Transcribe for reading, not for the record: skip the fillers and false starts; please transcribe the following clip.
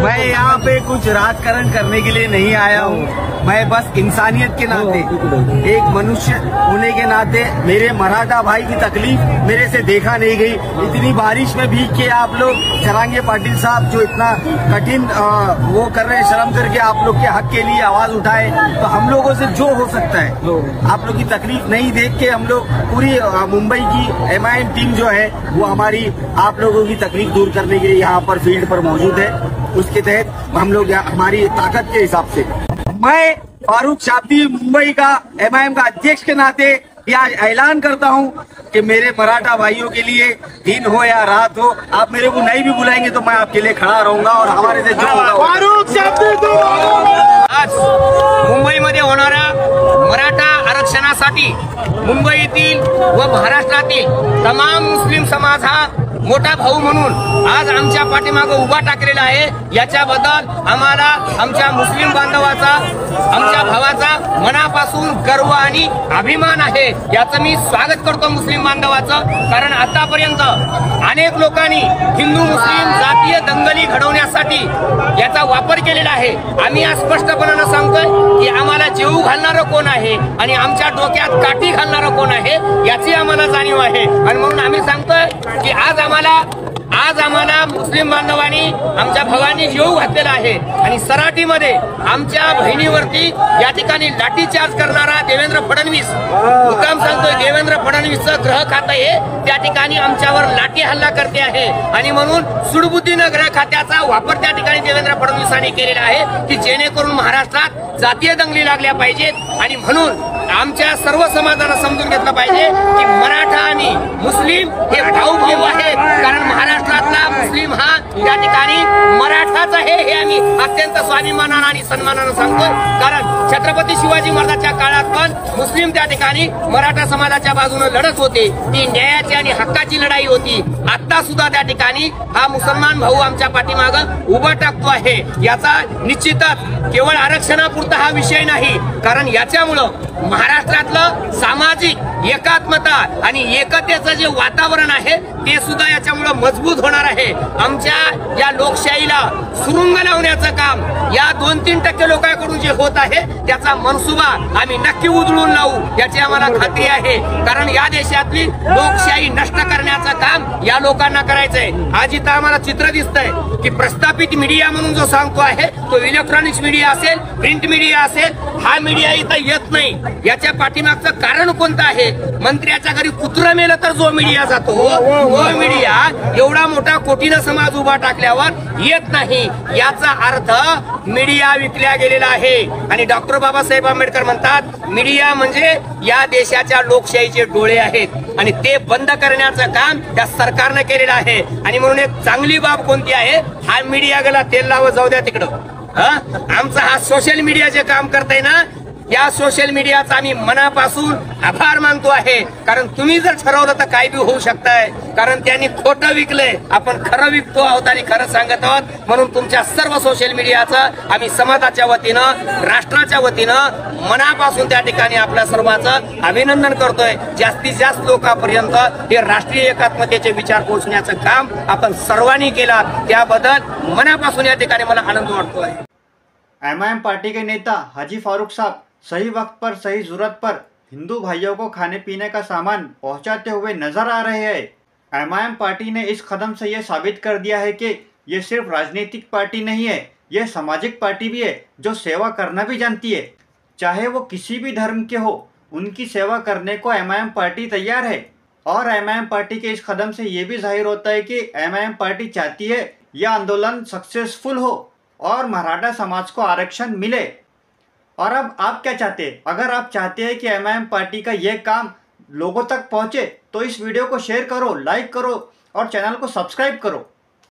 मैं यहाँ पे कुछ राजकारण करने के लिए नहीं आया हूँ। मैं बस इंसानियत के नाते, एक मनुष्य होने के नाते, मेरे मराठा भाई की तकलीफ मेरे से देखा नहीं गई। इतनी बारिश में भीग के आप लोग जरांगे पाटिल साहब जो इतना कठिन वो कर रहे हैं, श्रम करके आप लोग के हक के लिए आवाज उठाए, तो हम लोगों से जो हो सकता है, आप लोग की तकलीफ नहीं देख के हम लोग पूरी मुंबई की MIM टीम जो है वो हमारी आप लोगों की तकलीफ दूर करने के लिए यहाँ पर फील्ड पर मौजूद है। उसके तहत हम लोग हमारी ताकत के हिसाब से, मैं फारूक शाब्दी मुंबई का MIM का अध्यक्ष के नाते यह ऐलान करता हूँ कि मेरे मराठा भाइयों के लिए दिन हो या रात हो, आप मेरे को नहीं भी बुलाएंगे तो मैं आपके लिए खड़ा रहूंगा और हमारे से जो होगा। फारूक शाब्दी आज मुंबईमध्ये होणाऱ्या मराठा आरक्षणासाठी मुंबईतील व महाराष्ट्रातील तमाम मुस्लिम समाज हा मोठा भाऊ म्हणून आज आमच्या पाठीमागे उभा टाकलेला आहे। याच्याबद्दल आम्हाला आमच्या मुस्लिम बांधवाचा, आमच्या भावाचा मनापासून गर्व आणि अभिमान आहे। याचं मी स्वागत करतो मुस्लिम बांधवाचं, कारण आतापर्यंत अनेक लोकांनी हिंदू मुस्लिम जातीय दंगली घडवण्यासाठी याचा वापर केलेला आहे। आम्ही आज स्पष्टपणाने सांगतोय की आम्हाला जीव घालणारं कोण आहे आणि आमच्या डोक्यात काठी घालणारं कोण आहे याची आम्हाला जाणीव आहे। आणि म्हणून आम्ही सांगतोय की आज आम्हाला मुस्लिम बांधवांनी, आमच्या भावांनी जीव घातलेला आहे आणि सराटीमध्ये आमच्या बहिणीवरती या ठिकाणी लाठीचार्ज करणारा देवेंद्र फडणवीस, मुद्दाम सांगतोय देवेंद्र फडणवीसचं गृह खातं हे त्या ठिकाणी आमच्यावर लाठी हल्ला करते आहे आणि म्हणून सुडबुद्धीनं गृह खात्याचा वापर त्या ठिकाणी देवेंद्र फडणवीसांनी केलेला आहे की जेणेकरून महाराष्ट्रात जातीय दंगली लागल्या पाहिजेत। आणि म्हणून आमच्या सर्व समाजाला समजून घेतलं पाहिजे की मराठा आणि मुस्लिम हे भाऊ आहेत, कारण महाराष्ट्रातला मुस्लिम हा त्या ठिकाणी मराठाच आहे हे आम्ही अत्यंत स्वाभिमानाने आणि सन्मानाने सांगतोय। कारण छत्रपती शिवाजी महाराजांच्या काळात पण मुस्लिम त्या ठिकाणी मराठा समाजाच्या बाजूने लढत होते, ती न्यायाची आणि हक्काची लढाई होती। आता सुद्धा त्या ठिकाणी हा मुसलमान भाऊ आमच्या पाठीमागे उभा टाकतो आहे। याचा निश्चितच केवळ आरक्षणापुरता हा विषय नाही, कारण याच्यामुळं महाराष्ट्रातलं सामाजिक एकात्मता आणि एकतेचं जे वातावरण आहे ते सुद्धा याच्यामुळे मजबूत होणार आहे। आमच्या या लोकशाहीला सुरुंग लावण्याचं काम या 2-3% लोकांकडून जे होत आहे त्याचा मनसुबा आम्ही नक्की उधळून लावू याची आम्हाला खात्री आहे, कारण या देशातली लोकशाही नष्ट करण्याचं काम या लोकांना करायचंय। आज इथं आम्हाला चित्र दिसतंय की प्रस्थापित मीडिया म्हणून जो सांगतो आहे तो इलेक्ट्रॉनिक्स मीडिया असेल, प्रिंट मीडिया असेल, हा मीडिया इथं येत नाही। याच्या पाठीमागचं कारण कोणतं आहे? मंत्र्याच्या घरी कुत्रं मेलं तर जो मीडिया जातो तो मीडिया एवढा मोठा कोटीनं समाज उभा टाकल्यावर येत नाही। याचा अर्थ मीडिया विकल्या गेलेला आहे। आणि डॉक्टर बाबासाहेब आंबेडकर म्हणतात मीडिया म्हणजे या देशाच्या लोकशाहीचे डोळे आहेत आणि ते बंद करण्याचं काम त्या सरकारनं केलेलं आहे। आणि म्हणून एक चांगली बाब कोणती आहे? हा मीडिया गेला तेल लावत जाऊ द्या तिकडं। आमचा हा सोशल मीडिया जे काम करताय ना, या सोशल मीडियाचा आम्ही मनापासून आभार मानतो आहे, कारण तुम्ही जर ठरवलं तर काय बी होऊ शकताय, कारण त्यांनी खोटं विकलंय, आपण खरं विकतो आहोत आणि खरं सांगत आहोत। म्हणून तुमच्या सर्व सोशल मीडियाचं आम्ही समाजाच्या वतीनं, राष्ट्राच्या वतीनं मनापासून त्या ठिकाणी आपल्या सर्वांचं अभिनंदन करतोय। जास्तीत जास्त लोकांपर्यंत हे राष्ट्रीय एकात्मतेचे विचार पोहोचण्याचं काम आपण सर्वांनी केला, त्याबद्दल मनापासून या ठिकाणी मला आनंद वाटतोय। MIM पार्टी के नेता हाजी फारूक साहब सही वक्त पर सही जरूरत पर हिंदू भाइयों को खाने पीने का सामान पहुंचाते हुए नजर आ रहे हैं। MIM पार्टी ने इस कदम से ये साबित कर दिया है कि ये सिर्फ राजनीतिक पार्टी नहीं है, ये सामाजिक पार्टी भी है जो सेवा करना भी जानती है। चाहे वो किसी भी धर्म के हो, उनकी सेवा करने को MIM पार्टी तैयार है। और MIM पार्टी के इस कदम से ये भी जाहिर होता है कि MIM पार्टी चाहती है यह आंदोलन सक्सेसफुल हो और मराठा समाज को आरक्षण मिले। और अब आप क्या चाहते हैं? अगर आप चाहते हैं कि MIM पार्टी का ये काम लोगों तक पहुंचे तो इस वीडियो को शेयर करो, लाइक करो और चैनल को सब्सक्राइब करो।